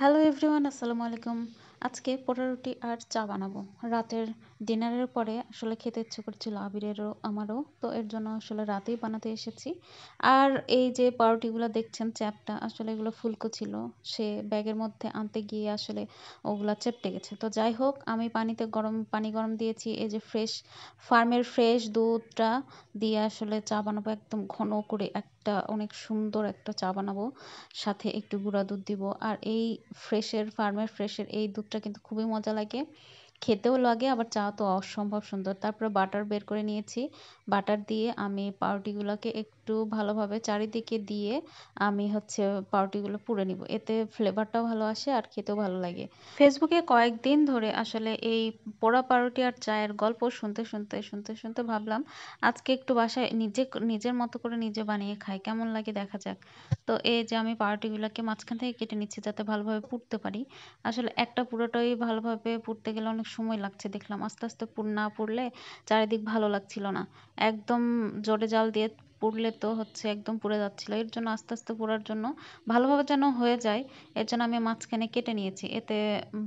Hello everyone, আসসালামু আলাইকুম। আজকে পোড়া রুটি আর চা বানাবো। রাতের ডিনারের পরে আসলে খেতে ইচ্ছে করছিল আবিরেরও আমারও, তো এর জন্য আসলে রাতেই বানাতে এসেছি। আর এই যে পাউরুটিগুলো দেখছেন চ্যাপটা, আসলে এগুলো ফুলকো ছিল। সে ব্যাগের মধ্যে আনতে গিয়ে আসলে ওগুলা চেপটে গেছে। তো যাই হোক, আমি পানি গরম দিয়েছি। এই যে ফার্মের ফ্রেশ দুধটা দিয়ে আসলে চা বানাবো, একদম ঘন করে একটা অনেক সুন্দর একটা চা বানাবো। সাথে একটু গুঁড়া দুধ দিব। আর এই ফার্মের ফ্রেশের এই দুধটা কিন্তু খুবই মজা লাগে, খেতেও লাগে, আবার চা তো অসম্ভব সুন্দর। তারপরে বাটার বের করে নিয়েছি। বাটার দিয়ে আমি পাউরুটিগুলোকে একটু ভালোভাবে চারিদিকে দিয়ে আমি হচ্ছে পাউরুটিগুলো পুড়ে নিব, এতে ফ্লেভারটাও ভালো আসে আর খেতেও ভালো লাগে। ফেসবুকে কয়েকদিন ধরে আসলে এই পোড়া পাউরুটি আর চায়ের গল্প শুনতে ভাবলাম আজকে একটু বাসায় নিজের মতো করে নিজে বানিয়ে খাই, কেমন লাগে দেখা যাক। তো এই যে আমি পাউরুটিগুলোকে মাঝখান থেকে কেটে নিচ্ছি যাতে ভালোভাবে পুড়তে পারি। আসলে একটা পুরোটাই ভালোভাবে পুড়তে গেলে অনেক সময় লাগছে দেখলাম, আস্তে আস্তে না পুড়লে চারিদিক ভালো লাগছিল না। একদম জোরে জাল দিয়ে পুড়লে তো হচ্ছে একদম পুড়ে যাচ্ছিল। এর জন্য আস্তে আস্তে পোড়ার জন্য ভালোভাবে যেন হয়ে যায়, এর জন্য আমি মাঝখানে কেটে নিয়েছি, এতে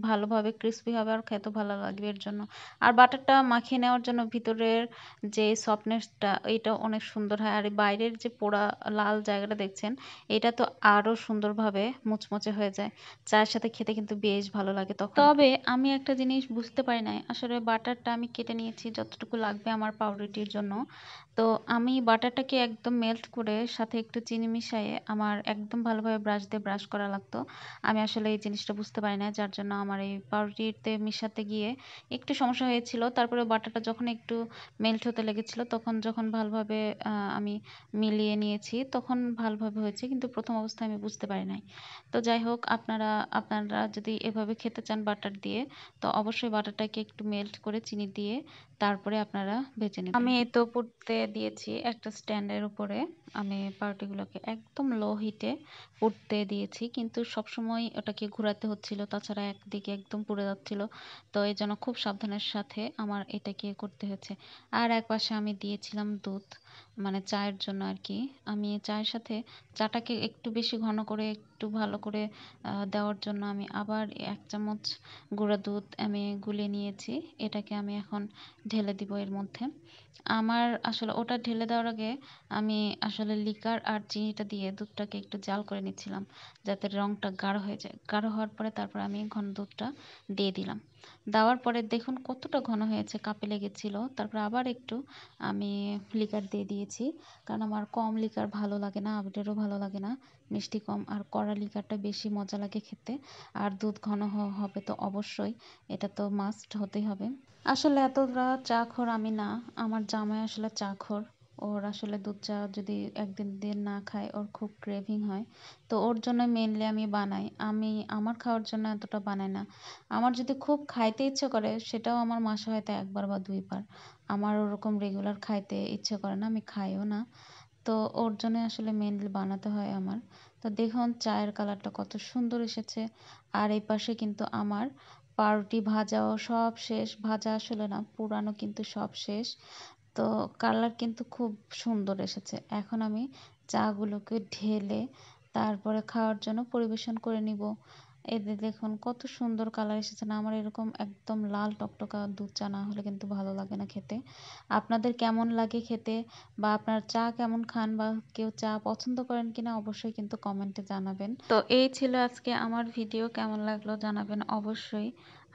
ভালোভাবে ক্রিস্পি হবে আর খেতে ভালো লাগবে এর জন্য। আর বাটারটা মাখিয়ে নেওয়ার জন্য ভিতরের যে সফটনেসটা এটা অনেক সুন্দর হয়, আর এই বাইরের যে পোড়া লাল জায়গাটা দেখছেন এটা তো আরো সুন্দরভাবে মুচমুচে হয়ে যায়। চায়ের সাথে খেতে কিন্তু বেশ ভালো লাগে তখন। তবে আমি একটা জিনিস বুঝতে পারি নাই, আসলে বাটারটা আমি কেটে নিয়েছি যতটুকু লাগবে আমার পাউরুটির জন্য। তো আমি বাটারটাকে একদম মেল্ট করে সাথে একটু চিনি মিশিয়ে আমার একদম ভালোভাবে ব্রাশ দিয়ে ব্রাশ করা লাগতো। আমি আসলে এই জিনিসটা বুঝতে পারি না, যার জন্য আমার এই পাউরুটিতে মিশাতে গিয়ে একটু সমস্যা হয়েছিল। তারপরে বাটারটা যখন একটু মেল্ট হতে লেগেছিল, তখন যখন ভালোভাবে আমি মিলিয়ে নিয়েছি তখন ভালোভাবে হয়েছে, কিন্তু প্রথম অবস্থায় আমি বুঝতে পারি নাই। তো যাই হোক, আপনারা যদি এভাবে খেতে চান বাটার দিয়ে, তো অবশ্যই বাটারটাকে একটু মেল্ট করে চিনি দিয়ে তারপরে আপনারা ভেজে নেবেন। আমি এই তো পুড়তে দিয়েছি একটা স্ট্যান্ডের উপরে। আমি পাউরুটিগুলোকে একদম লো হিটে পুড়তে দিয়েছি, কিন্তু সবসময় ওটাকে ঘোরাতে হচ্ছিল, তাছাড়া একদিকে একদম পুড়ে যাচ্ছিল। তো এই জন্য খুব সাবধানের সাথে আমার এটাকে করতে হয়েছে। আর এক পাশে আমি দিয়েছিলাম দুধ, মানে চায়ের জন্য আর কি। আমি চায়ের সাথে চাটাকে একটু বেশি ঘন করে একটু ভালো করে দেওয়ার জন্য আমি আবার 1 চামচ গুঁড়া দুধ আমি গুলিয়ে নিয়েছি। এটাকে আমি এখন ঢেলে দিব এর মধ্যে। আমার আসলে ওটা ঢেলে দেওয়ার আগে আমি আসলে লিকার আর চিনিটা দিয়ে দুধটাকে একটু জাল করে নিচ্ছিলাম, যাতে রংটা গাঢ় হয়ে যায়। গাঢ় হওয়ার পরে তারপর আমি ঘন দুধটা দিয়ে দিলাম। দেওয়ার পরে দেখুন কতটা ঘন হয়েছে, কাপে লেগেছিল। তারপর আবার একটু আমি লিকার দিয়ে দিয়েছি, কারণ আমার কম লিকার ভালো লাগে না, আবিরেরও ভালো লাগে না, মিষ্টি কম। আর কড়া লিকারটা বেশি মজা লাগে খেতে। আর দুধ ঘন হবে তো অবশ্যই, এটা তো মাস্ট হতেই হবে। আসলে এতটা চাখোর আমি না, আমার জামাই আসলে চাখোর। ওর আসলে দুধ চা যদি একদিন দিন না খায় ওর খুব ক্রেভিং হয়। তো ওর জন্য মেনলি আমি বানাই, আমি আমার খাওয়ার জন্য এতটা বানাই না। আমার যদি খুব খাইতে ইচ্ছে করে সেটাও আমার মাসে হয়তো 1 বার বা 2 বার। আমার ওরকম রেগুলার খাইতে ইচ্ছে করে না, আমি খাইও না। তো ওর জন্য আসলে মেনলি বানাতে হয় আমার। তো দেখুন চায়ের কালারটা কত সুন্দর এসেছে। আর এই পাশে কিন্তু আমার পাউরুটি ভাজাও সব শেষ, ভাজা আসলে না পুরানো কিন্তু সব শেষ। তো কালার কিন্তু খুব সুন্দর এসেছে। এখন আমি চাগুলোকে ঢেলে তারপরে খাওয়ার জন্য পরিবেশন করে নিব। এই যে দেখুন কত সুন্দর কালার এসেছে না, আমার এরকম একদম লাল টকটকা দুধ চা না হলে কিন্তু ভালো লাগে না খেতে। আপনাদের কেমন লাগে খেতে, বা আপনার চা কেমন খান, বা কেউ চা পছন্দ করেন কিনা অবশ্যই কিন্তু কমেন্টে জানাবেন। তো এই ছিল আজকে আমার ভিডিও, কেমন লাগলো জানাবেন অবশ্যই।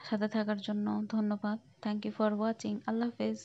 সাথে থাকার জন্য ধন্যবাদ। Thank you for watching. আল্লাহ হাফেজ।